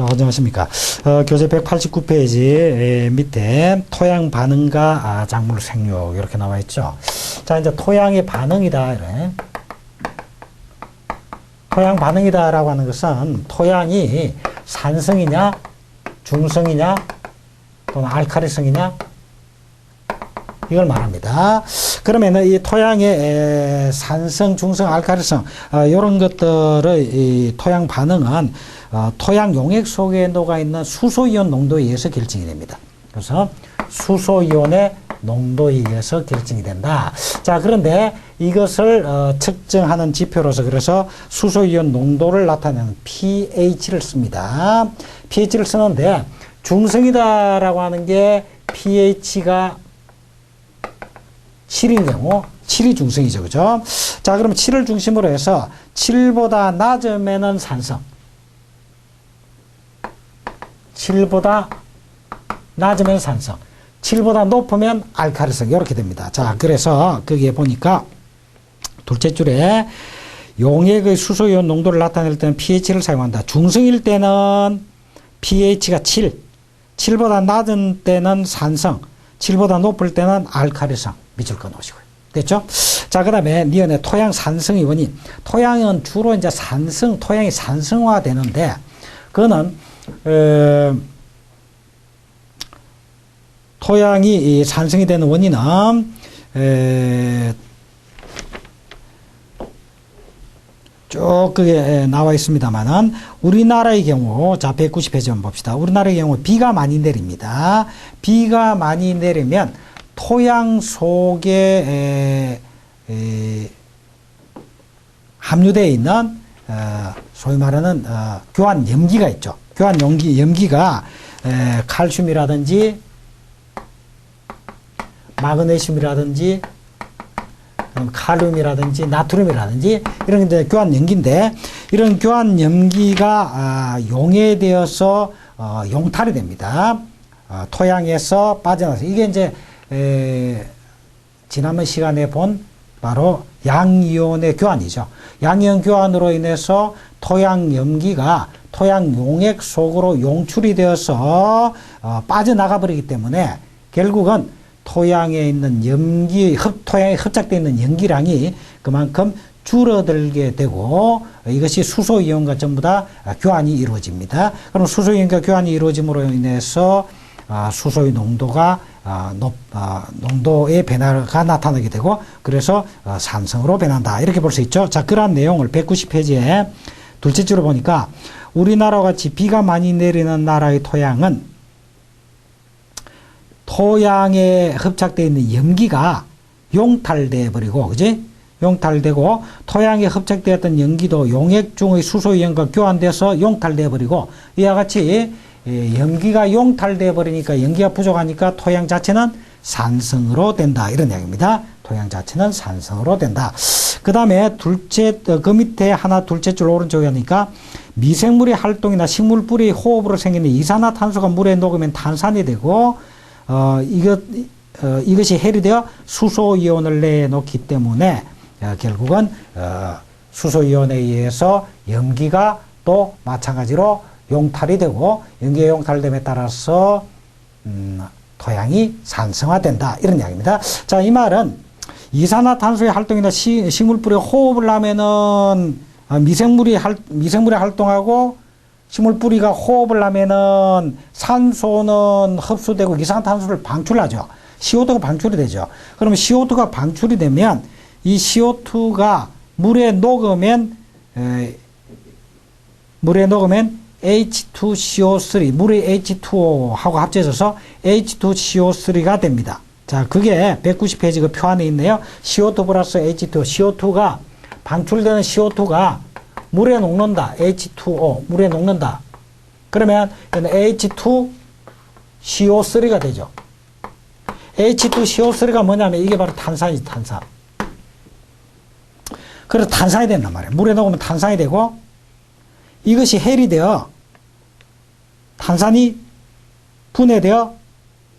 안녕하십니까. 교재 189페이지 밑에 토양 반응과 작물 생육 이렇게 나와 있죠. 자, 이제 토양의 반응이다. 이래. 토양 반응이다라고 하는 것은 토양이 산성이냐, 중성이냐, 또는 알칼리성이냐, 이걸 말합니다. 그러면은 이 토양의 산성, 중성, 알칼리성, 이런 것들의 이 토양 반응은 토양 용액 속에 녹아 있는 수소이온 농도에 의해서 결정이 됩니다. 그래서 수소이온의 농도에 의해서 결정이 된다. 자, 그런데 이것을 측정하는 지표로서 그래서 수소이온 농도를 나타내는 pH를 씁니다. pH를 쓰는데 중성이다라고 하는 게 pH가 7인 경우 7이 중성이죠. 그죠? 자, 그럼 7을 중심으로 해서 7보다 낮으면은 산성, 7보다 낮으면 산성, 7보다 높으면 알칼리성, 이렇게 됩니다. 자, 그래서 거기에 보니까 둘째 줄에 용액의 수소이온 농도를 나타낼 때는 pH를 사용한다. 중성일 때는 pH가 7, 7보다 낮은 때는 산성, 7보다 높을 때는 알칼리성. 밑줄 끊으시고요. 됐죠? 자, 그 다음에 니은의 토양 산성의 원인. 토양은 주로 이제 토양이 산성화 되는데, 그거는, 토양이 산성이 되는 원인은, 쭉 그게 나와 있습니다만은, 우리나라의 경우, 자, 190페이지 한번 봅시다. 우리나라의 경우 비가 많이 내립니다. 비가 많이 내리면, 토양 속에 함유되어 있는 소위 말하는 교환 염기가 있죠. 교환 염기가 칼슘이라든지 마그네슘이라든지 칼륨이라든지 나트륨이라든지 이런 이제 교환 염기인데, 이런 교환 염기가 용해되어서 용탈이 됩니다. 토양에서 빠져나서 이게 이제 지난번 시간에 본 바로 양이온의 교환이죠. 양이온 교환으로 인해서 토양 염기가 토양 용액 속으로 용출이 되어서 빠져나가 버리기 때문에 결국은 토양에 있는 토양에 흡착되어 있는 염기량이 그만큼 줄어들게 되고, 이것이 수소이온과 전부 다 교환이 이루어집니다. 그럼 수소이온과 교환이 이루어짐으로 인해서 수소의 농도가 농도의 변화가 나타나게 되고, 그래서 산성으로 변한다. 이렇게 볼 수 있죠. 자, 그러한 내용을 190페이지에 둘째 줄을 보니까 우리나라와 같이 비가 많이 내리는 나라의 토양은 토양에 흡착되어 있는 염기가 용탈돼 버리고, 그지? 용탈되고, 토양에 흡착되었던 염기도 용액 중의 수소이온과 교환돼서 용탈돼 버리고, 이와 같이 염기가 용탈돼 버리니까, 염기가 부족하니까 토양 자체는 산성으로 된다. 이런 이야기입니다. 토양 자체는 산성으로 된다. 그 다음에 그 밑에 하나 둘째 줄 오른쪽에 하니까 미생물의 활동이나 식물 뿌리 호흡으로 생기는 이산화탄소가 물에 녹으면 탄산이 되고, 이것이 해리되어 수소이온을 내놓기 때문에 결국은 수소이온에 의해서 염기가 또 마찬가지로 용탈이 되고, 염기의 용탈됨에 따라서 토양이 산성화된다. 이런 이야기입니다. 자, 이 말은 이산화탄소의 활동이나 식물뿌리의 호흡을 하면은 미생물이 활동하고 식물뿌리가 호흡을 하면은 산소는 흡수되고 이산화탄소를 방출하죠. CO2가 방출이 되죠. 그러면 CO2가 방출이 되면 이 CO2가 물에 녹으면 H2CO3, 물의 H2O하고 합쳐져서 H2CO3가 됩니다. 자, 그게 190페이지 그 표 안에 있네요. CO2 플러스 H2O. CO2가, 방출되는 CO2가 물에 녹는다. H2O, 물에 녹는다. 그러면 H2CO3가 되죠. H2CO3가 뭐냐면 이게 바로 탄산이지, 탄산. 그래서 탄산이 된단 말이에요. 물에 녹으면 탄산이 되고, 이것이 해리되어 탄산이 분해되어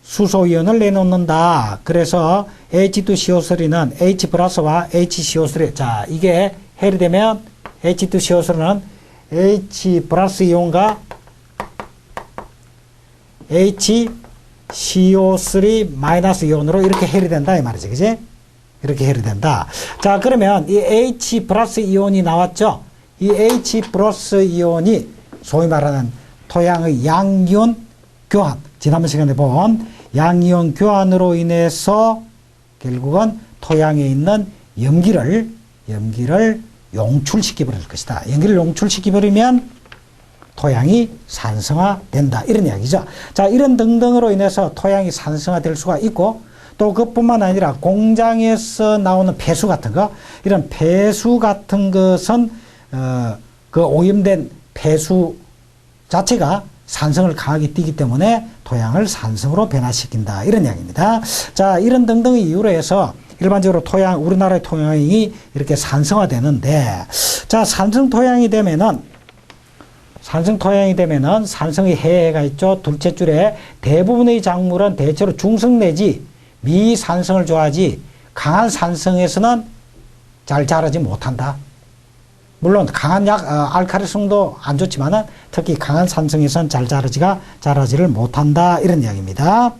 수소이온을 내놓는다. 그래서 H2CO3는 H 플러스와 HCO3. 자, 이게 해리되면 H2CO3는 H 플러스 이온과 HCO3 마이너스 이온으로 이렇게 해결이 된다 이 말이지, 그지? 이렇게 해결이 된다. 자, 그러면 이 H 플러스 이온이 나왔죠? 이 H 플러스 이온이 소위 말하는 토양의 양이온 교환, 지난번 시간에 본 양이온 교환으로 인해서 결국은 토양에 있는 염기를 용출시켜버릴 것이다. 염기를 용출시켜버리면 토양이 산성화된다. 이런 이야기죠. 자, 이런 등등으로 인해서 토양이 산성화될 수가 있고, 또 그뿐만 아니라 공장에서 나오는 폐수 같은 거, 이런 폐수 같은 것은 그 오염된 폐수 자체가 산성을 강하게 띠기 때문에 토양을 산성으로 변화시킨다. 이런 이야기입니다. 자, 이런 등등의 이유로 해서 일반적으로 토양, 우리나라의 토양이 이렇게 산성화되는데, 자, 산성 토양이 되면은 산성의 해가 있죠. 둘째 줄에 대부분의 작물은 대체로 중성 내지 미산성을 좋아하지 강한 산성에서는 잘 자라지 못한다. 물론 강한 알칼리성도 안 좋지만은 특히 강한 산성에서는 잘 자라지를 못한다. 이런 이야기입니다.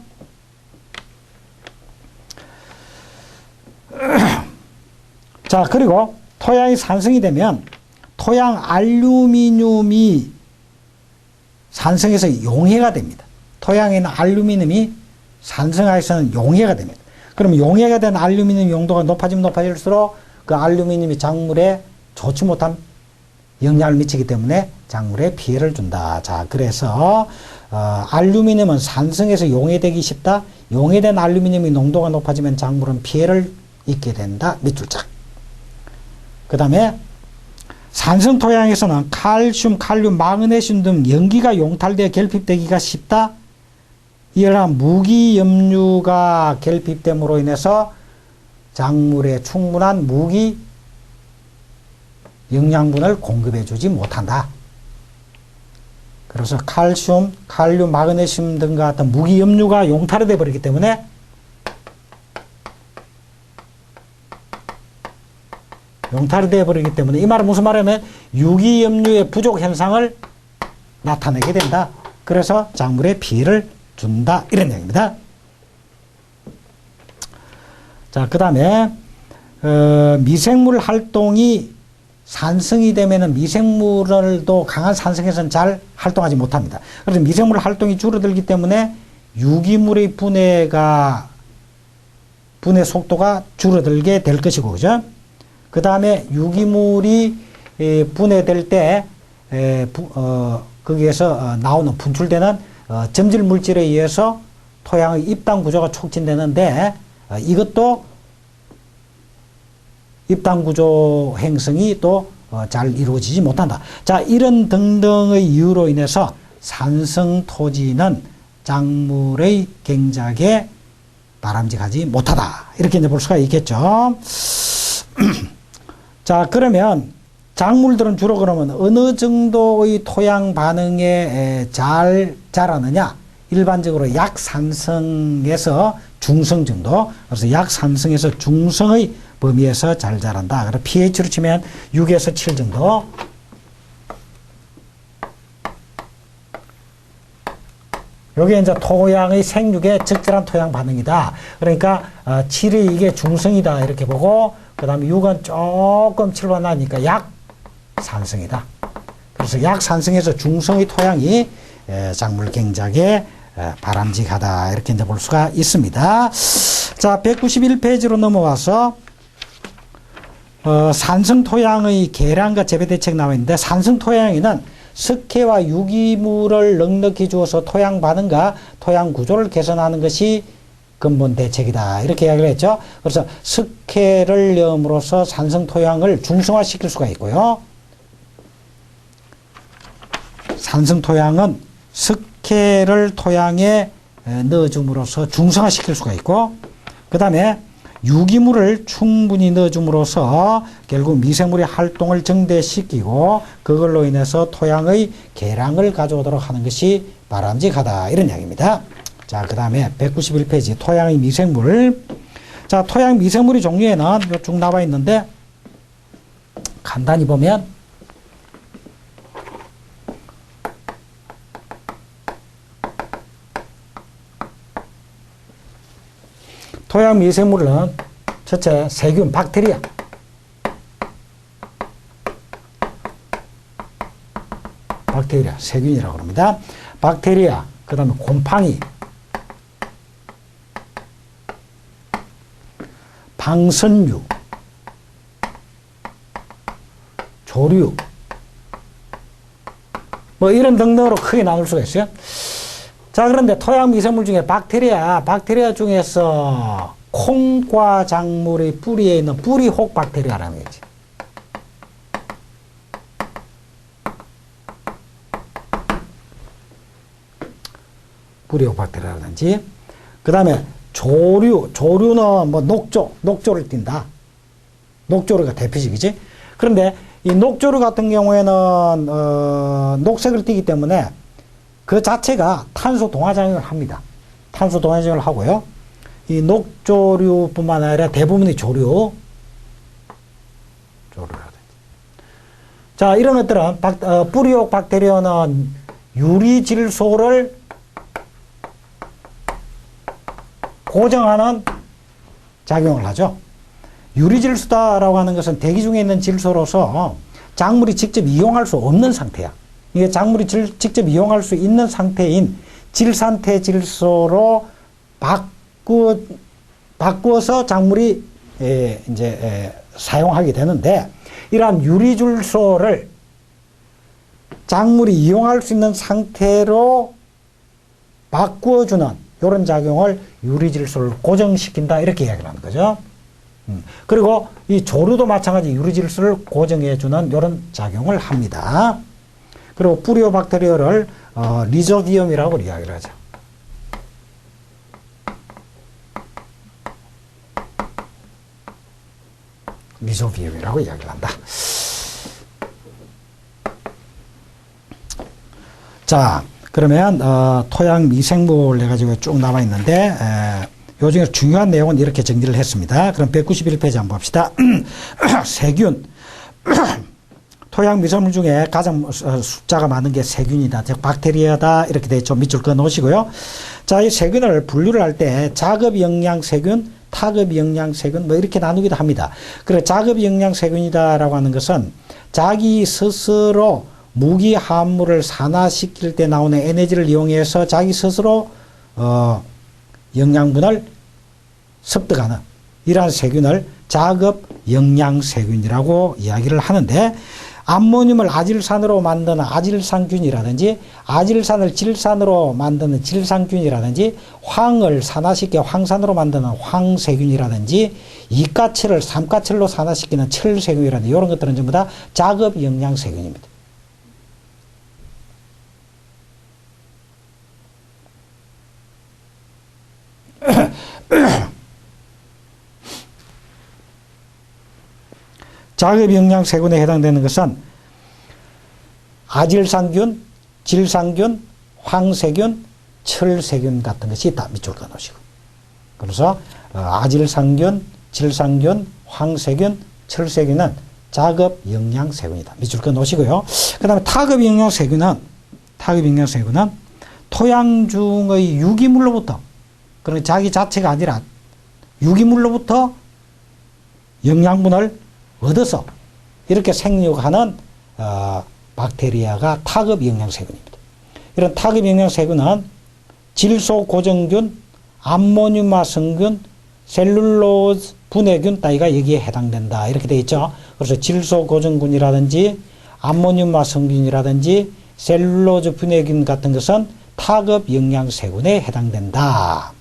자, 그리고 토양이 산성이 되면 토양 알루미늄이 산성에서 용해가 됩니다. 토양에 있는 알루미늄이 산성하에서는 용해가 됩니다. 그럼 용해가 된 알루미늄 용도가 높아지면 높아질수록 그 알루미늄이 작물에 좋지 못한 영향을 미치기 때문에 작물에 피해를 준다. 자, 그래서 알루미늄은 산성에서 용해되기 쉽다. 용해된 알루미늄의 농도가 높아지면 작물은 피해를 입게 된다. 밑줄짝. 그 다음에 산성 토양에서는 칼슘, 칼륨, 마그네슘 등 염기가 용탈되어 결핍되기가 쉽다. 이러한 무기염류가 결핍됨으로 인해서 작물에 충분한 무기 영양분을 공급해 주지 못한다. 그래서 칼슘, 칼륨, 마그네슘 등과 같은 무기염류가 용탈이 되어 버리기 때문에 이 말은 무슨 말이냐면 유기염류의 부족 현상을 나타내게 된다. 그래서 작물에 피해를 준다. 이런 얘기입니다. 자, 그 다음에 미생물 활동이 산성이 되면은 미생물도 강한 산성에서는 잘 활동하지 못합니다. 그래서 미생물 활동이 줄어들기 때문에 유기물의 분해 속도가 줄어들게 될 것이고, 그죠? 그 다음에 유기물이 분해될 때 거기에서 나오는 분출되는 점질 물질에 의해서 토양의 입당 구조가 촉진되는데 이것도 입당 구조 행성이 또 잘 이루어지지 못한다. 자, 이런 등등의 이유로 인해서 산성 토지는 작물의 경작에 바람직하지 못하다. 이렇게 이제 볼 수가 있겠죠. 자, 그러면 작물들은 주로 그러면 어느 정도의 토양 반응에 잘 자라느냐? 일반적으로 약산성에서 중성 정도. 그래서 약산성에서 중성의 범위에서 잘 자란다. 그래서 pH로 치면 6에서 7 정도. 요게 이제 토양의 생육의 적절한 토양 반응이다. 그러니까 7이 이게 중성이다. 이렇게 보고, 그 다음에 6은 조금 7보다 나니까 약산성이다. 그래서 약산성에서 중성의 토양이 작물 경작에 바람직하다. 이렇게 이제 볼 수가 있습니다. 자, 191페이지로 넘어와서 산성 토양의 계량과 재배 대책 나와 있는데, 산성 토양에는 석회와 유기물을 넉넉히 주어서 토양 반응과 토양 구조를 개선하는 것이 근본 대책이다. 이렇게 이야기를 했죠. 그래서 석회를 넣음으로써 산성 토양을 중성화시킬 수가 있고요. 산성 토양은 석회를 토양에 넣어줌으로써 중성화시킬 수가 있고, 그 다음에 유기물을 충분히 넣어줌으로써 결국 미생물의 활동을 정대시키고 그걸로 인해서 토양의 개량을 가져오도록 하는 것이 바람직하다. 이런 이야기입니다. 자, 그 다음에 191페이지 토양의 미생물. 자, 토양 미생물의 종류에는 쭉 나와 있는데 간단히 보면 토양 미생물은 첫째 세균, 박테리아. 박테리아, 세균이라고 합니다. 박테리아, 그 다음에 곰팡이, 방선류, 조류, 뭐 이런 등등으로 크게 나눌 수가 있어요. 자, 그런데 토양 미생물 중에 박테리아 중에서 콩과 작물의 뿌리에 있는 뿌리혹 박테리아라는 거지. 뿌리혹 박테리아라든지, 그 다음에 조류는 뭐 녹조를 띈다. 녹조류가 대표적이지. 그런데 이 녹조류 같은 경우에는 녹색을 띠기 때문에 그 자체가 탄소 동화작용을 합니다. 탄소 동화작용을 하고요. 이 녹조류뿐만 아니라 대부분이 조류라든지. 자, 이런 것들은 뿌리혹 박테리아는 유리질소를 고정하는 작용을 하죠. 유리질소다라고 하는 것은 대기 중에 있는 질소로서 작물이 직접 이용할 수 없는 상태야. 이게 작물이 직접 이용할 수 있는 상태인 질산태 질소로 바꾸어서 작물이 사용하게 되는데, 이러한 유리질소를 작물이 이용할 수 있는 상태로 바꾸어주는 이런 작용을 유리질소를 고정시킨다, 이렇게 이야기를 하는 거죠. 그리고 이 조류도 마찬가지 유리질소를 고정해주는 이런 작용을 합니다. 그리고 뿌리오박테리아를 리조비움이라고 이야기를 하죠. 리조비움이라고 이야기를 한다. 자, 그러면 토양 미생물 해가지고 쭉 나와 있는데 요 중에 중요한 내용은 이렇게 정리를 했습니다. 그럼 191페이지 한번 봅시다. 세균. 토양 미생물 중에 가장 숫자가 많은 게 세균이다, 즉 박테리아다, 이렇게 돼 있죠. 밑줄 그어 놓으시고요. 자, 이 세균을 분류를 할 때 자급 영양 세균, 타급 영양 세균 뭐 이렇게 나누기도 합니다. 그래, 자급 영양 세균이다라고 하는 것은 자기 스스로 무기 화합물을 산화시킬 때 나오는 에너지를 이용해서 자기 스스로 영양분을 습득하는 이러한 세균을 자급 영양세균이라고 이야기를 하는데, 암모늄을 아질산으로 만드는 아질산균이라든지 아질산을 질산으로 만드는 질산균이라든지 황을 산화시켜 황산으로 만드는 황세균이라든지 이가철을 삼가철로 산화시키는 철세균이라든지 이런 것들은 전부 다 자급 영양세균입니다. 자급 영양세균에 해당되는 것은 아질산균, 질산균, 황세균, 철세균 같은 것이 다 밑줄 그어 놓으시고, 그래서 아질산균, 질산균, 황세균, 철세균은 자급 영양세균이다. 밑줄 그어 놓으시고요. 그 다음에 타급 영양세균은 토양 중의 유기물로부터, 그러니까 자기 자체가 아니라 유기물로부터 영양분을 얻어서 이렇게 생육하는 박테리아가 타급 영양세균입니다. 이런 타급 영양세균은 질소 고정균, 암모늄화 성균, 셀룰로즈 분해균 따위가 여기에 해당된다, 이렇게 되어 있죠. 그래서 질소 고정균이라든지 암모늄화 성균이라든지 셀룰로즈 분해균 같은 것은 타급 영양세균에 해당된다.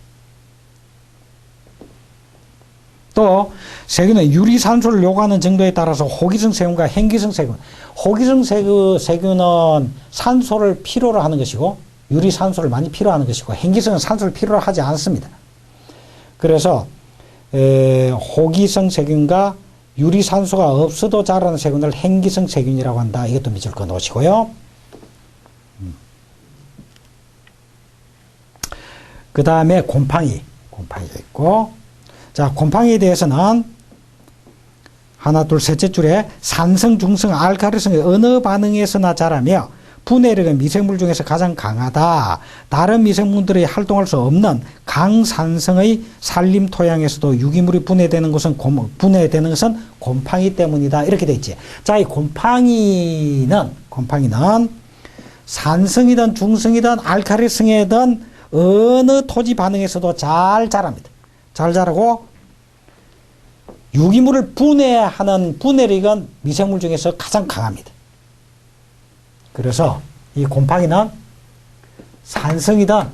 또 세균은 유리산소를 요구하는 정도에 따라서 호기성 세균과 행기성 세균. 호기성 세균은 산소를 필요로 하는 것이고 유리산소를 많이 필요하는 것이고, 행기성은 산소를 필요로 하지 않습니다. 그래서 호기성 세균과 유리산소가 없어도 자라는 세균을 행기성 세균이라고 한다. 이것도 밑줄 그어 놓으시고요. 그 다음에 곰팡이가 있고, 자, 곰팡이에 대해서는 하나, 둘, 셋째 줄에 산성, 중성, 알칼리성의 어느 반응에서나 자라며 분해력은 미생물 중에서 가장 강하다. 다른 미생물들이 활동할 수 없는 강산성의 산림 토양에서도 유기물이 분해되는 것은 곰팡이 때문이다. 이렇게 돼 있지. 자, 이 곰팡이는 산성이든 중성이든 알칼리성이든 어느 토지 반응에서도 잘 자랍니다. 잘 자라고 유기물을 분해하는 분해력은 미생물 중에서 가장 강합니다. 그래서 이 곰팡이는 산성이든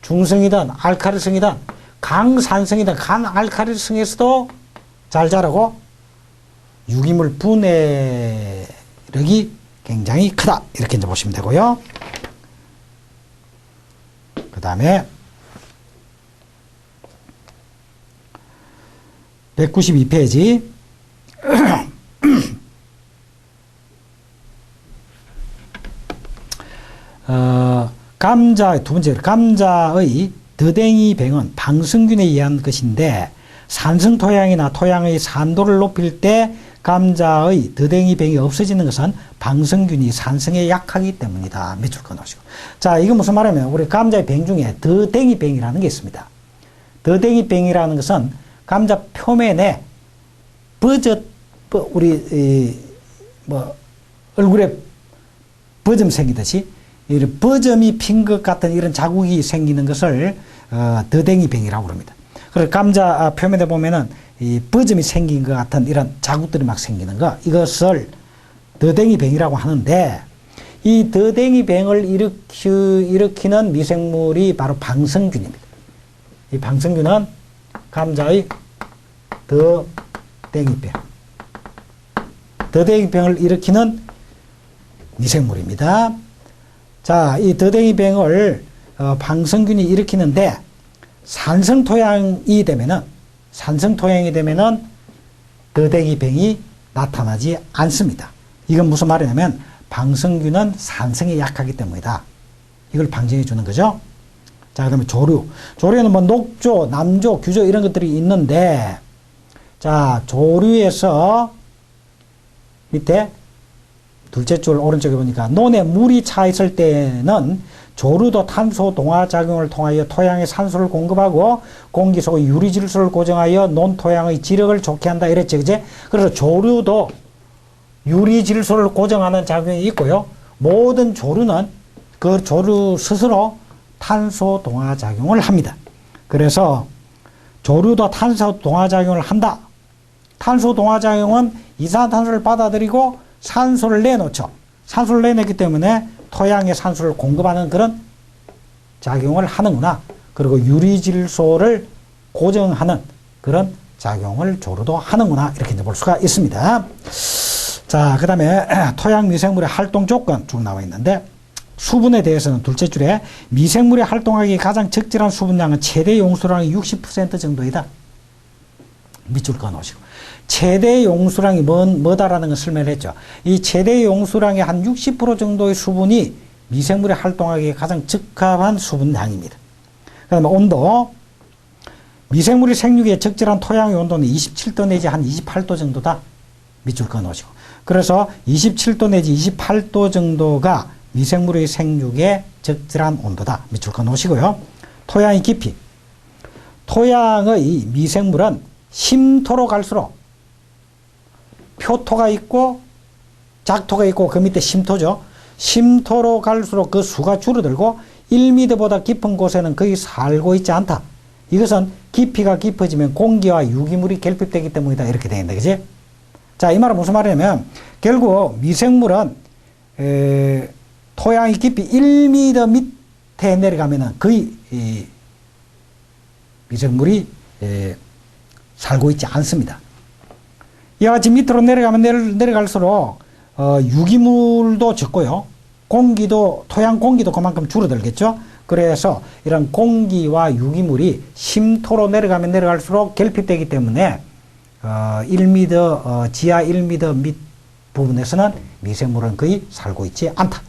중성이든 알칼리성이든 강산성이든 강알칼리성에서도 잘 자라고 유기물 분해력이 굉장히 크다. 이렇게 이제 보시면 되고요. 그 다음에 192페이지 두 번째, 감자의 더댕이 병은 방생균에 의한 것인데 산성 토양이나 토양의 산도를 높일 때 감자의 더댕이 병이 없어지는 것은 방생균이 산성에 약하기 때문이다. 밑줄 끊으시고. 자, 이거 무슨 말이냐면 우리 감자의 병 중에 더댕이 병이라는 게 있습니다. 더댕이 병이라는 것은 감자 표면에 얼굴에 버점 생기듯이 이런 버점이 핀 것 같은 이런 자국이 생기는 것을 더댕이 병이라고 그럽니다. 그래서 감자 표면에 보면은 이 버점이 생긴 것 같은 이런 자국들이 막 생기는 거, 이것을 더댕이 병이라고 하는데, 이 더댕이 병을 일으키는 미생물이 바로 방생균입니다. 이 방생균은 감자의 더댕이병, 더댕이병을 일으키는 미생물입니다. 자, 이 더댕이병을 방생균이 일으키는데 산성 토양이 되면은 더댕이병이 나타나지 않습니다. 이건 무슨 말이냐면 방생균은 산성에 약하기 때문이다. 이걸 방증해 주는 거죠. 자, 그 다음에 조류는 뭐 녹조, 남조, 규조 이런 것들이 있는데, 자, 조류에서 밑에 둘째 줄 오른쪽에 보니까 논에 물이 차 있을 때는 조류도 탄소 동화 작용을 통하여 토양에 산소를 공급하고 공기 속의 유리 질소를 고정하여 논 토양의 지력을 좋게 한다 이랬죠, 그제? 그래서 조류도 유리 질소를 고정하는 작용이 있고요. 모든 조류는 그 조류 스스로 탄소 동화 작용을 합니다. 그래서 조류도 탄소 동화 작용을 한다. 탄소 동화 작용은 이산화탄소를 받아들이고 산소를 내놓죠. 산소를 내놓기 때문에 토양에 산소를 공급하는 그런 작용을 하는구나. 그리고 유리질소를 고정하는 그런 작용을 조류도 하는구나. 이렇게 볼 수가 있습니다. 자, 그 다음에 토양 미생물의 활동 조건 쭉 나와 있는데, 수분에 대해서는 둘째 줄에 미생물이 활동하기 가장 적절한 수분량은 최대 용수량의 60% 정도이다. 밑줄 그어 놓으시고. 최대 용수량이 뭐다라는 걸 설명을 했죠. 이 최대 용수량의 한 60% 정도의 수분이 미생물이 활동하기에 가장 적합한 수분량입니다. 그 다음에 온도. 미생물이 생육에 적절한 토양의 온도는 27도 내지 한 28도 정도다. 밑줄 그어 놓으시고. 그래서 27도 내지 28도 정도가 미생물의 생육에 적절한 온도다. 밑줄 그어 놓으시고요. 토양의 깊이. 토양의 미생물은 심토로 갈수록 표토가 있고 작토가 있고 그 밑에 심토죠. 심토로 갈수록 그 수가 줄어들고 1m보다 깊은 곳에는 거의 살고 있지 않다. 이것은 깊이가 깊어지면 공기와 유기물이 결핍되기 때문이다. 이렇게 되어 있는데, 그지? 자, 이 말은 무슨 말이냐면 결국 미생물은 토양의 깊이 1m 밑에 내려가면은 거의 미생물이 살고 있지 않습니다. 이와 같이 밑으로 내려가면 내려갈수록 유기물도 적고요. 토양 공기도 그만큼 줄어들겠죠. 그래서 이런 공기와 유기물이 심토로 내려가면 내려갈수록 결핍되기 때문에 1m, 지하 1m 밑 부분에서는 미생물은 거의 살고 있지 않다.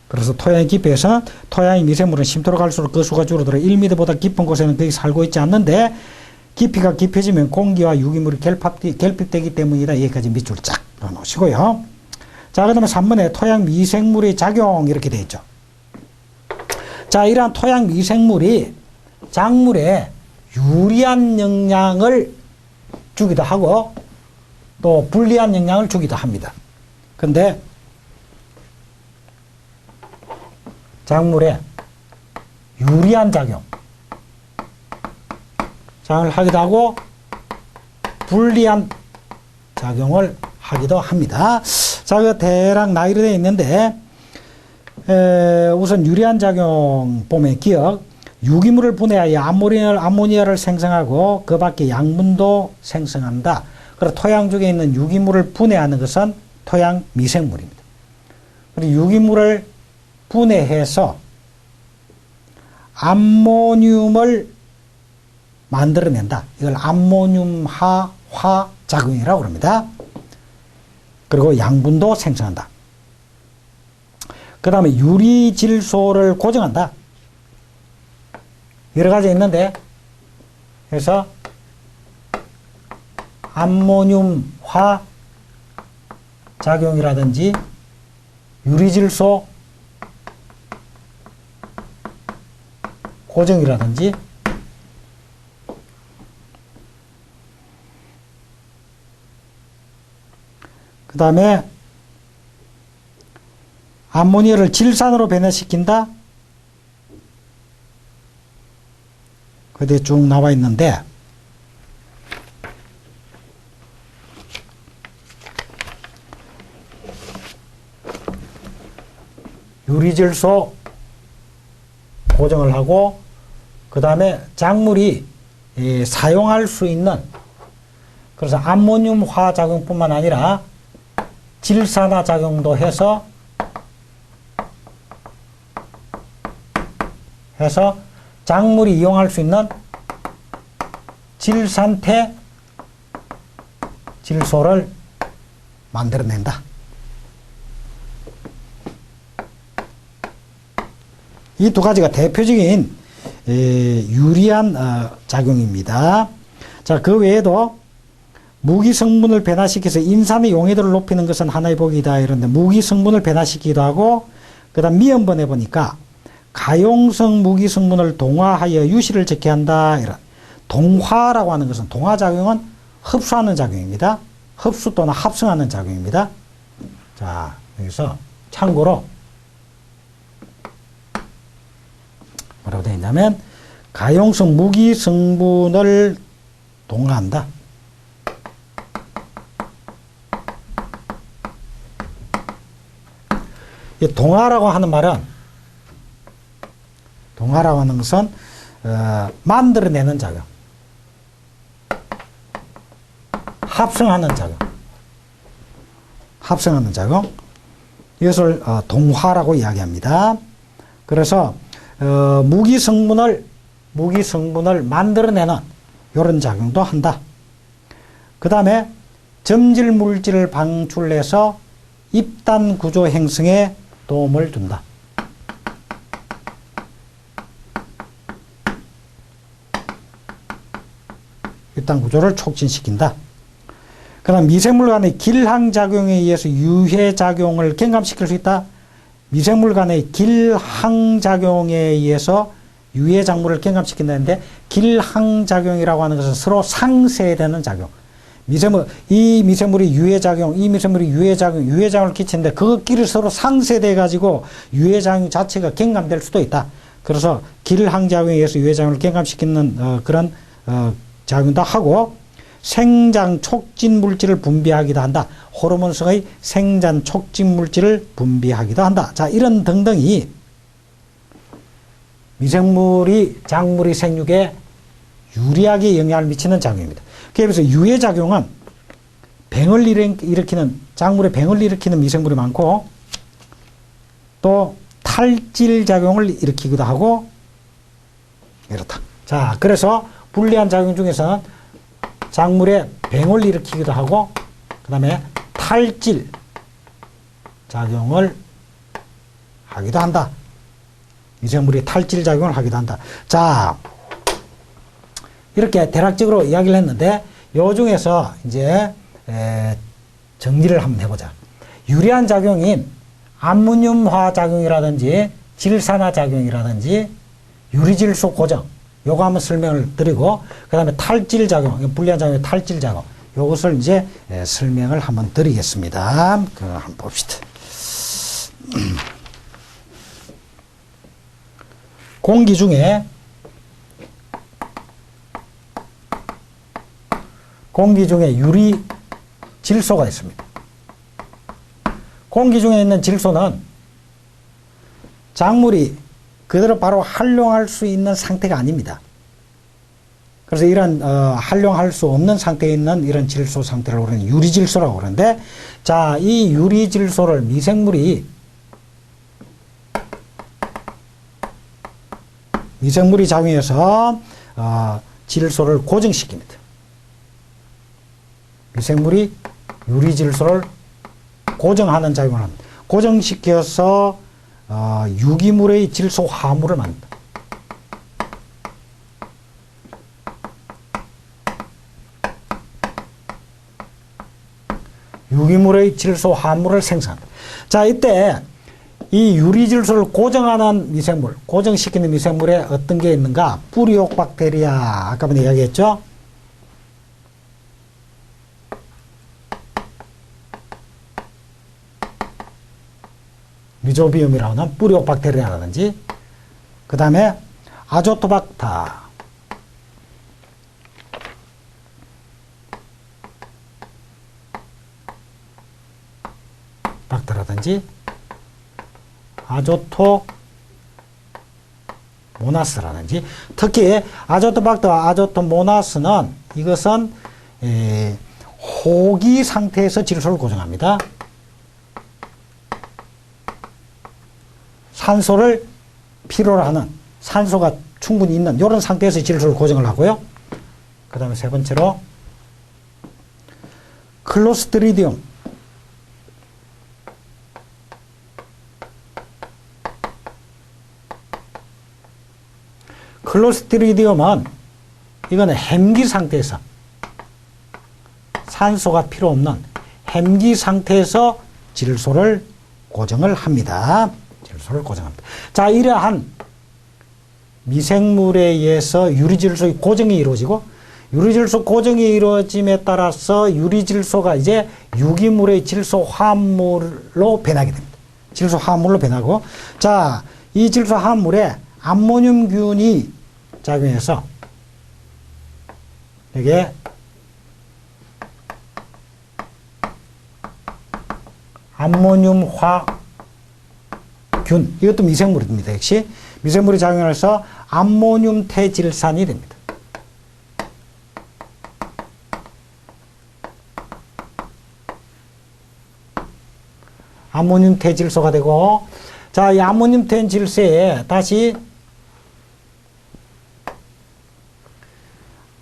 그래서 토양의 깊이에서 토양의 미생물은 심토로 갈수록 그 수가 줄어들어 1m보다 깊은 곳에는 거의 살고 있지 않는데, 깊이가 깊어지면 공기와 유기물이 결핍되기 때문이다. 여기까지 밑줄 쫙 넣어놓으시고요. 자, 그 다음에 3번에 토양 미생물의 작용 이렇게 되어 있죠. 자, 이러한 토양 미생물이 작물에 유리한 영향을 주기도 하고 또 불리한 영향을 주기도 합니다. 근데 작물에 유리한 작용을 하기도 하고 불리한 작용을 하기도 합니다. 자, 그 대략 나열이 되어 있는데 우선 유리한 작용 보면 기억, 유기물을 분해하여 암모니아를 생성하고 그 밖에 양분도 생성한다. 그래서 토양 중에 있는 유기물을 분해하는 것은 토양 미생물입니다. 그리고 유기물을 분해해서 암모늄을 만들어낸다. 이걸 암모늄화 작용이라고 합니다. 그리고 양분도 생성한다. 그 다음에 유리질소를 고정한다. 여러 가지 있는데, 그래서 암모늄화 작용이라든지 유리질소 고정이라든지 그 다음에 암모니아를 질산으로 변화시킨다. 그게 쭉 나와 있는데 유리질소 고정을 하고 그 다음에 작물이 사용할 수 있는, 그래서 암모늄화 작용뿐만 아니라 질산화 작용도 해서 작물이 이용할 수 있는 질산태 질소를 만들어낸다. 이 두 가지가 대표적인 유리한 작용입니다. 자, 그 외에도 무기 성분을 변화시켜서 인산의 용해도를 높이는 것은 하나의 복이다. 이런데 무기 성분을 변화시키기도 하고, 그 다음 미연번에 보니까 가용성 무기 성분을 동화하여 유실을 적게 한다. 이런 동화라고 하는 것은, 동화작용은 흡수하는 작용입니다. 흡수 또는 합성하는 작용입니다. 자, 여기서 참고로 뭐라고 되어 있냐면 가용성 무기 성분을 동화한다. 이 동화라고 하는 말은, 동화라고 하는 것은 만들어내는 작용, 합성하는 작용, 이것을 동화라고 이야기합니다. 그래서 무기 성분을 만들어내는 이런 작용도 한다. 그 다음에 점질 물질을 방출해서 입단 구조 형성에 도움을 준다. 입단 구조를 촉진시킨다. 그 다음 미생물 간의 길항작용에 의해서 유해작용을 경감시킬 수 있다. 미생물 간의 길항작용에 의해서 유해작물을 경감시킨다는데, 길항작용이라고 하는 것은 서로 상쇄되는 작용. 이 미생물이 유해작용, 이 미생물이 유해작용을 끼치는데 그것끼리 서로 상쇄돼 가지고 유해작용 자체가 경감될 수도 있다. 그래서 길항작용에 의해서 유해작용을 경감시키는 그런 작용도 하고, 생장 촉진 물질을 분비하기도 한다. 호르몬성의 생장 촉진 물질을 분비하기도 한다. 자, 이런 등등이 미생물이 작물의 생육에 유리하게 영향을 미치는 작용입니다. 그래서 유해작용은 작물에 병을 일으키는 미생물이 많고, 또 탈질작용을 일으키기도 하고, 이렇다. 자, 그래서 불리한 작용 중에서는 작물에 병을 일으키기도 하고, 그 다음에 탈질 작용을 하기도 한다. 미생물이 탈질 작용을 하기도 한다. 자, 이렇게 대략적으로 이야기를 했는데, 요 중에서 이제 정리를 한번 해보자. 유리한 작용인 암모늄화 작용이라든지 질산화 작용이라든지 유리질소 고정, 요거 한번 설명을 드리고, 그 다음에 탈질 작용, 불리한 작용의 탈질 작용, 요것을 이제 설명을 한번 드리겠습니다. 한번 봅시다. 공기 중에 유리 질소가 있습니다. 공기 중에 있는 질소는 작물이 그대로 바로 활용할 수 있는 상태가 아닙니다. 그래서 이런 활용할 수 없는 상태에 있는 이런 질소 상태를 우리는 유리질소라고 그러는데, 자, 이 유리질소를 미생물이 작용해서 질소를 고정시킵니다. 미생물이 유리질소를 고정하는 작용을 합니다. 고정시켜서 유기물의 질소 화합물을 만든다. 유기물의 질소 화합물을 생산한다. 자, 이때 이 유리질소를 고정하는 미생물, 고정시키는 미생물에 어떤 게 있는가? 뿌리옥 박테리아, 아까 전에 이야기했죠? 리조비움이라고 하는 뿌리옥 박테리아라든지, 그 다음에 아조토박터, 박터라든지 아조토모나스라든지, 특히 아조토박터와 아조토모나스는 이것은 호기 상태에서 질소를 고정합니다. 산소를 필요로 하는, 산소가 충분히 있는 이런 상태에서 질소를 고정을 하고요. 그 다음에 세 번째로 클로스트리디움, 클로스트리디움은 이거는 햄기 상태에서, 산소가 필요 없는 햄기 상태에서 질소를 고정을 합니다. 질소를 고정합니다. 자, 이러한 미생물에 의해서 유리질소의 고정이 이루어지고, 유리질소 고정이 이루어짐에 따라서 유리질소가 이제 유기물의 질소 화합물로 변하게 됩니다. 질소 화합물로 변하고, 자, 이 질소 화합물에 암모늄균이 작용해서 이게 암모늄화균, 이것도 미생물입니다. 역시 미생물이 작용해서 암모늄 태질산이 됩니다. 암모늄 태질소가 되고, 자, 이 암모늄 태질소에 다시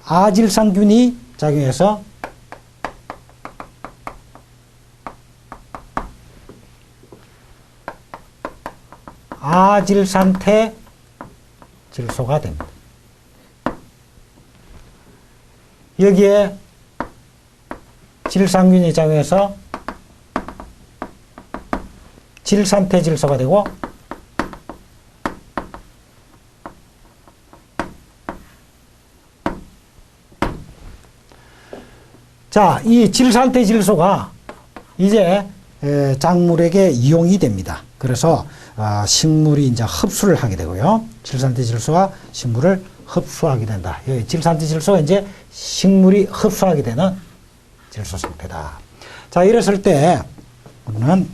아질산균이 작용해서 아질산태 질소가 됩니다. 여기에 질산균이 작용해서 질산태 질소가 되고, 자, 이 질산태 질소가 이제 작물에게 이용이 됩니다. 그래서 식물이 이제 흡수를 하게 되고요. 질산태 질소가 식물을 흡수하게 된다. 질산태 질소가 이제 식물이 흡수하게 되는 질소 상태다. 자, 이랬을 때 우리는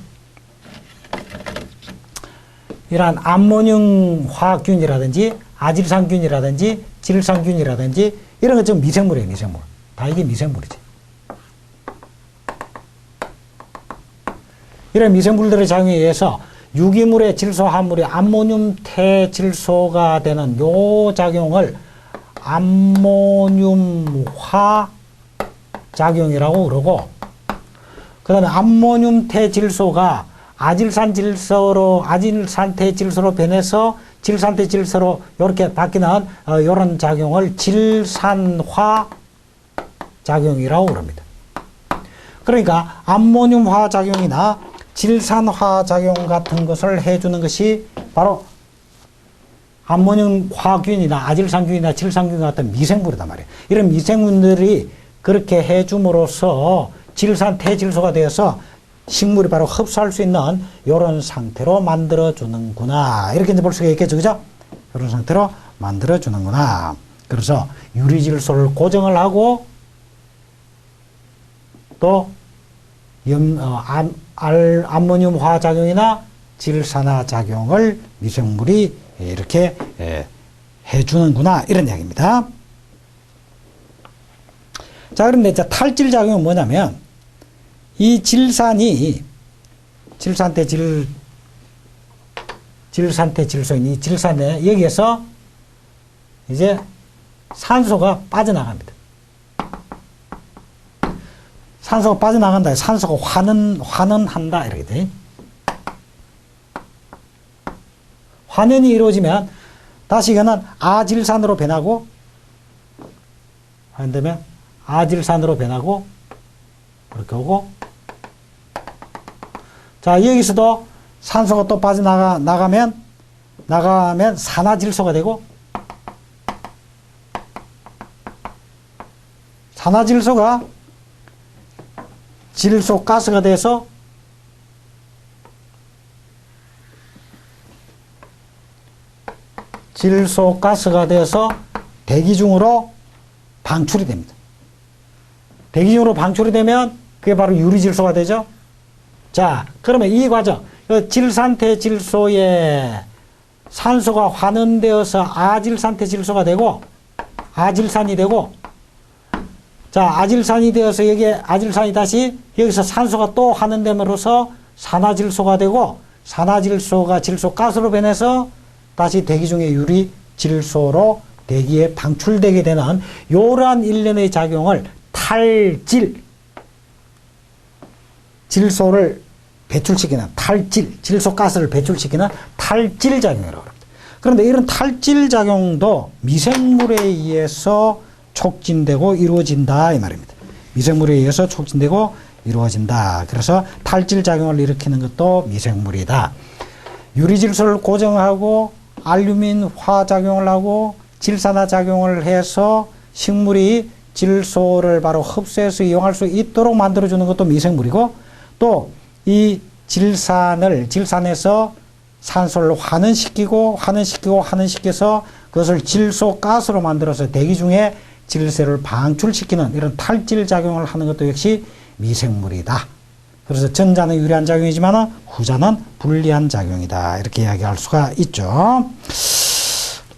이러한 암모늄 화학균이라든지 아질산균이라든지 질산균이라든지 이런 것 좀 미생물이에요. 미생물. 다 이게 미생물이지. 이런 미생물들의 작용에 의해서 유기물의 질소 화합물이 암모늄 태질소가 되는 요 작용을 암모늄화 작용이라고 그러고, 그 다음에 암모늄 태질소가 아질산태 질소로 변해서 질산태 질소로 이렇게 바뀌는 이런 작용을 질산화 작용이라고 그럽니다. 그러니까 암모늄화 작용이나 질산화 작용 같은 것을 해주는 것이 바로 암모늄 화균이나 아질산균이나 질산균 같은 미생물이단 말이에요. 이런 미생물들이 그렇게 해줌으로써 질산 태질소가 되어서 식물이 바로 흡수할 수 있는 이런 상태로 만들어주는구나. 이렇게 이제 볼 수가 있겠죠. 그죠? 이런 상태로 만들어주는구나. 그래서 유리질소를 고정을 하고 또 암모늄 화작용이나 질산화 작용을 미생물이 이렇게 해주는구나. 이런 이야기입니다. 자, 그런데 이제 탈질 작용은 뭐냐면 이 질산이 질산태질소인 이 질산에 여기에서 이제 산소가 빠져나갑니다. 산소가 빠져나간다. 산소가 환원한다. 이렇게 돼. 환원이 이루어지면 다시 이거는 아질산으로 변하고 환되면 아질산으로 변하고 이렇게 오고 자 여기서도 산소가 또 빠져나가면 산화질소가 되고 산화질소가 질소가스가 돼서 대기 중으로 방출이 됩니다. 대기 중으로 방출이 되면 그게 바로 유리질소가 되죠. 자, 그러면 이 과정, 질산태질소에 산소가 환원되어서 아질산태질소가 되고 아질산이 되고 자, 아질산이 되어서 여기에 아질산이 다시 여기서 산소가 또 환원됨으로써 산화질소가 되고 산화질소가 질소가스로 변해서 다시 대기 중의 유리질소로 대기에 방출되게 되는 이러한 일련의 작용을 질소를 배출시키는 질소가스를 배출시키는 탈질작용이라고 합니다. 그런데 이런 탈질작용도 미생물에 의해서 촉진되고 이루어진다 이 말입니다. 미생물에 의해서 촉진되고 이루어진다. 그래서 탈질작용을 일으키는 것도 미생물이다. 유리질소를 고정하고 알루민 화작용을 하고 질산화 작용을 해서 식물이 질소를 바로 흡수해서 이용할 수 있도록 만들어주는 것도 미생물이고 또 이 질산에서 산소를 환원시켜서 그것을 질소가스로 만들어서 대기 중에 질소를 방출시키는 이런 탈질작용을 하는 것도 역시 미생물이다. 그래서 전자는 유리한 작용이지만 후자는 불리한 작용이다. 이렇게 이야기할 수가 있죠.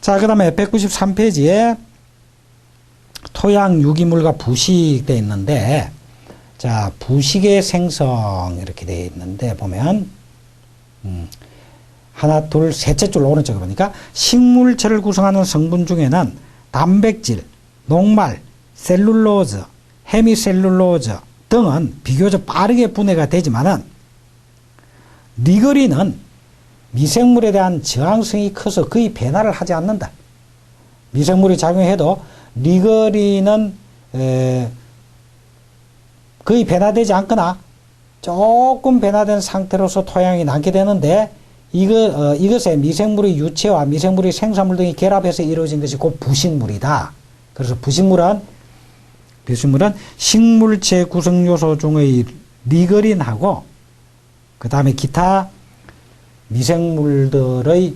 자, 그 다음에 193페이지에 토양 유기물과 부식 되어 있는데 자, 부식의 생성 이렇게 되어 있는데 보면 하나, 둘, 셋째 줄 오른쪽에 보니까 식물체를 구성하는 성분 중에는 단백질, 녹말, 셀룰로즈, 헤미셀룰로즈 등은 비교적 빠르게 분해가 되지만은 니거린은 미생물에 대한 저항성이 커서 거의 변화를 하지 않는다. 미생물이 작용해도 니거린은 거의 변화되지 않거나 조금 변화된 상태로서 토양이 남게 되는데 이것에 미생물의 유체와 미생물의 생산물 등이 결합해서 이루어진 것이 곧 부식물이다. 그래서 부식물은 식물체 구성요소 중의 니거린하고 그 다음에 기타 미생물들의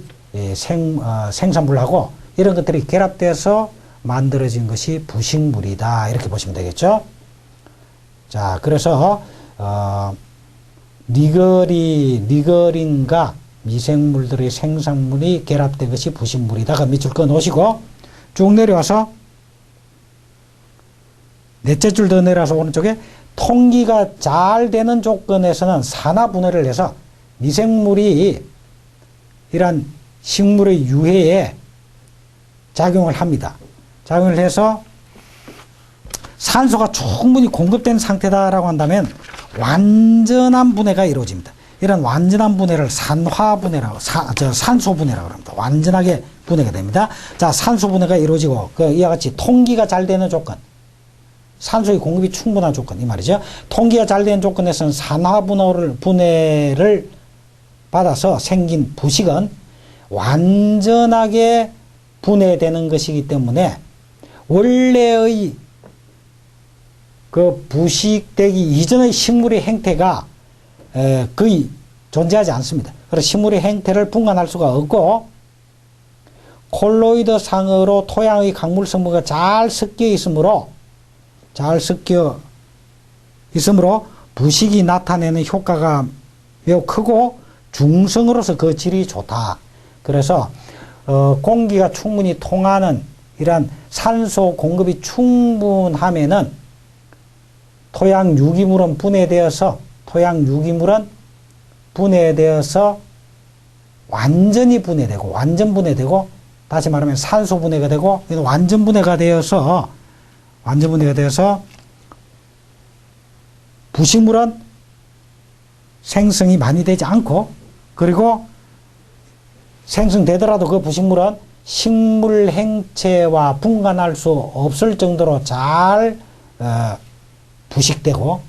생산물하고 이런 것들이 결합돼서 만들어진 것이 부식물이다. 이렇게 보시면 되겠죠. 자, 그래서 니거린과 미생물들의 생산물이 결합된 것이 부식물이다. 그 밑줄 끄 놓으시고 쭉 내려와서 넷째 줄 더 내려와서 오른쪽에 통기가 잘 되는 조건에서는 산화분해를 해서 미생물이 이러한 식물의 유해에 작용을 합니다. 작용을 해서 산소가 충분히 공급된 상태다라고 한다면 완전한 분해가 이루어집니다. 이런 완전한 분해를 산소분해라고 합니다. 완전하게 분해가 됩니다. 자, 산소 분해가 이루어지고 이와 같이 통기가 잘 되는 조건. 산소의 공급이 충분한 조건 이 말이죠. 통기가 잘 된 조건에서는 산화분해를 받아서 생긴 부식은 완전하게 분해되는 것이기 때문에 원래의 그 부식되기 이전의 식물의 행태가 거의 존재하지 않습니다. 그래서 식물의 행태를 분간할 수가 없고 콜로이드 상으로 토양의 강물 성분과 잘 섞여 있으므로 부식이 나타내는 효과가 매우 크고 중성으로서 그 질이 좋다. 그래서 공기가 충분히 통하는 이러한 산소 공급이 충분하면은 토양 유기물은 분해되어서 완전 분해되고 다시 말하면 산소 분해가 되고 완전 분해가 되어서 부식물은 생성이 많이 되지 않고 그리고 생성되더라도 그 부식물은 식물 행체와 분간할 수 없을 정도로 잘 부식되고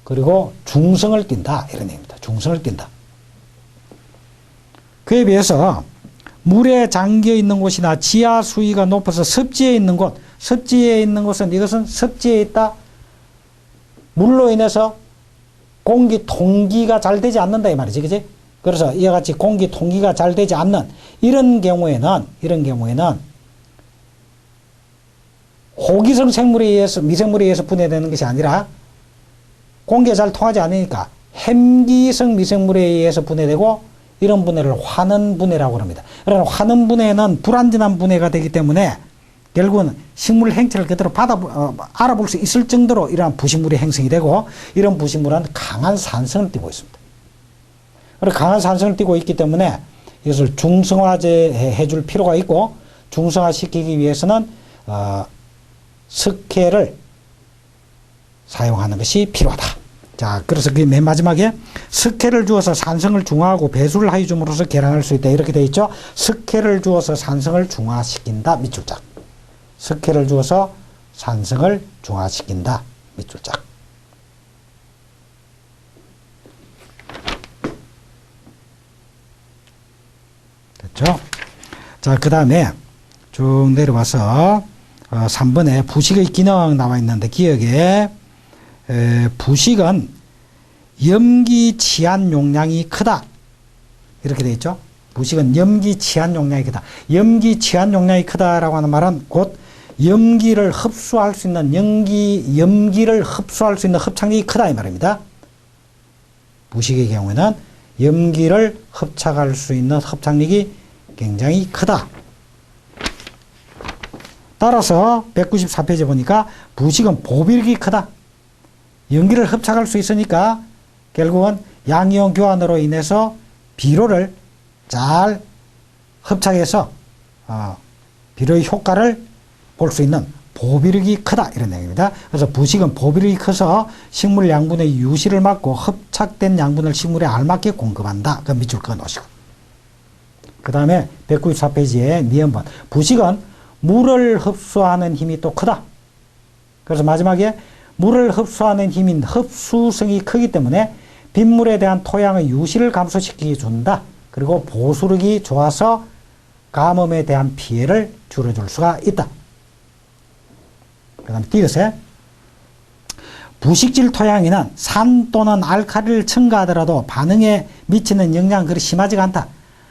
그리고 중성을 띈다 이런 얘기입니다. 중성을 띈다. 그에 비해서 물에 잠겨 있는 곳이나 지하 수위가 높아서 습지에 있는 곳은 이것은 습지에 있다. 물로 인해서 공기 통기가 잘 되지 않는다 이 말이지, 그지? 그래서 이와 같이 공기 통기가 잘 되지 않는 이런 경우에는 호기성 미생물에 의해서 분해되는 것이 아니라 공기가 잘 통하지 않으니까 햄기성 미생물에 의해서 분해되고 이런 분해를 환원 분해라고 합니다. 그러나 환원 분해는 불완전한 분해가 되기 때문에 결국은 식물 행체를 그대로 알아볼 수 있을 정도로 이러한 부식물이 형성이 되고 이런 부식물은 강한 산성을 띠고 있습니다. 그리고 강한 산성을 띠고 있기 때문에 이것을 중성화해 줄 필요가 있고 중성화시키기 위해서는 석회를 사용하는 것이 필요하다. 자, 그래서 그 맨 마지막에 석회를 주어서 산성을 중화하고 배수를 하여 줌으로써 계량할 수 있다. 이렇게 되어 있죠. 석회를 주어서 산성을 중화시킨다. 밑줄짝. 석회를 주어서 산성을 중화시킨다. 밑줄짝. 됐죠? 자, 그 다음에 쭉 내려와서 3번에 부식의 기능 나와 있는데 기억에 부식은 염기 치한 용량이 크다. 이렇게 되어 있죠. 부식은 염기 치한 용량이 크다. 염기 치한 용량이 크다라고 하는 말은 곧 염기를 흡수할 수 있는 흡착력이 크다 이 말입니다. 부식의 경우에는 염기를 흡착할 수 있는 흡착력이 굉장히 크다. 따라서 194페이지 보니까 부식은 보비력이 크다. 염기를 흡착할 수 있으니까 결국은 양이온 교환으로 인해서 비료를 잘 흡착해서 비료의 효과를 볼 수 있는 보비력이 크다 이런 얘기입니다. 그래서 부식은 보비력이 커서 식물 양분의 유실을 막고 흡착된 양분을 식물에 알맞게 공급한다. 그 밑줄 그어 놓으시고 그 다음에 194페이지에 니은번 부식은 물을 흡수하는 힘이 또 크다. 그래서 마지막에 물을 흡수하는 힘인 흡수성이 크기 때문에 빗물에 대한 토양의 유실을 감소시키게 준다. 그리고 보수력이 좋아서 가뭄에 대한 피해를 줄여줄 수가 있다. 그 다음에 띄어서 부식질 토양에는 산 또는 알칼리를 첨가하더라도 반응에 미치는 영향은 그리 심하지가 않다.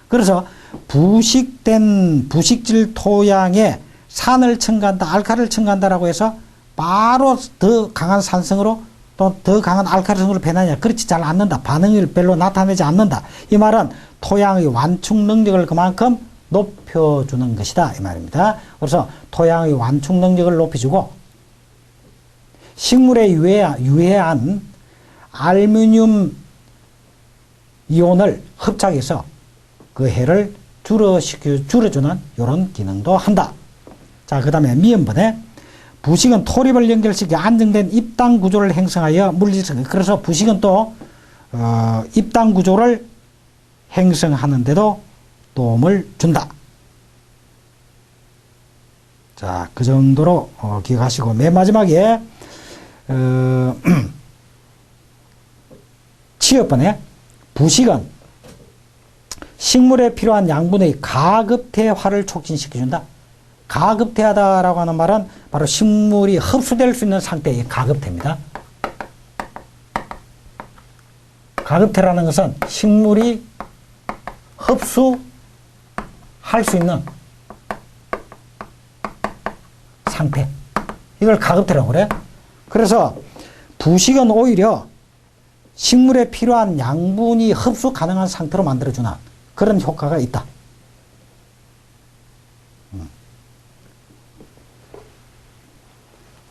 그래서 부식질 토양에 산을 첨가한다, 알칼리를 첨가한다라고 해서 바로 더 강한 산성으로 또 더 강한 알칼리성으로 변하냐? 그렇지 잘 않는다. 반응을 별로 나타내지 않는다. 이 말은 토양의 완충 능력을 그만큼 높여주는 것이다. 이 말입니다. 그래서 토양의 완충 능력을 높여주고 식물에 유해한 알루미늄 이온을 흡착해서 그 해를 줄여주는 이런 기능도 한다. 자, 그 다음에 미음번에 부식은 토립을 연결시켜 안정된 입당 구조를 형성하여 물리적, 그래서 부식은 또 입당 구조를 형성하는 데도 도움을 준다. 자, 그 정도로 기억하시고 맨 마지막에 치어번에 부식은 식물에 필요한 양분의 가급퇴화를 촉진시켜준다. 가급퇴하다라고 하는 말은 바로 식물이 흡수될 수 있는 상태의 가급퇴입니다. 가급퇴라는 것은 식물이 흡수할 수 있는 상태. 이걸 가급퇴라고 그래. 그래서 부식은 오히려 식물에 필요한 양분이 흡수 가능한 상태로 만들어주는 그런 효과가 있다.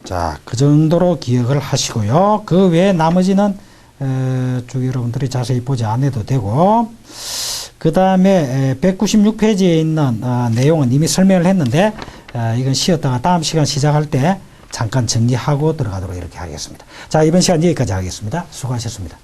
자, 그 정도로 기억을 하시고요. 그 외에 나머지는 쭉 여러분들이 자세히 보지 않아도 되고, 그 다음에 196페이지에 있는 내용은 이미 설명을 했는데 이건 쉬었다가 다음 시간 시작할 때 잠깐 정리하고 들어가도록 이렇게 하겠습니다. 자, 이번 시간 여기까지 하겠습니다. 수고하셨습니다.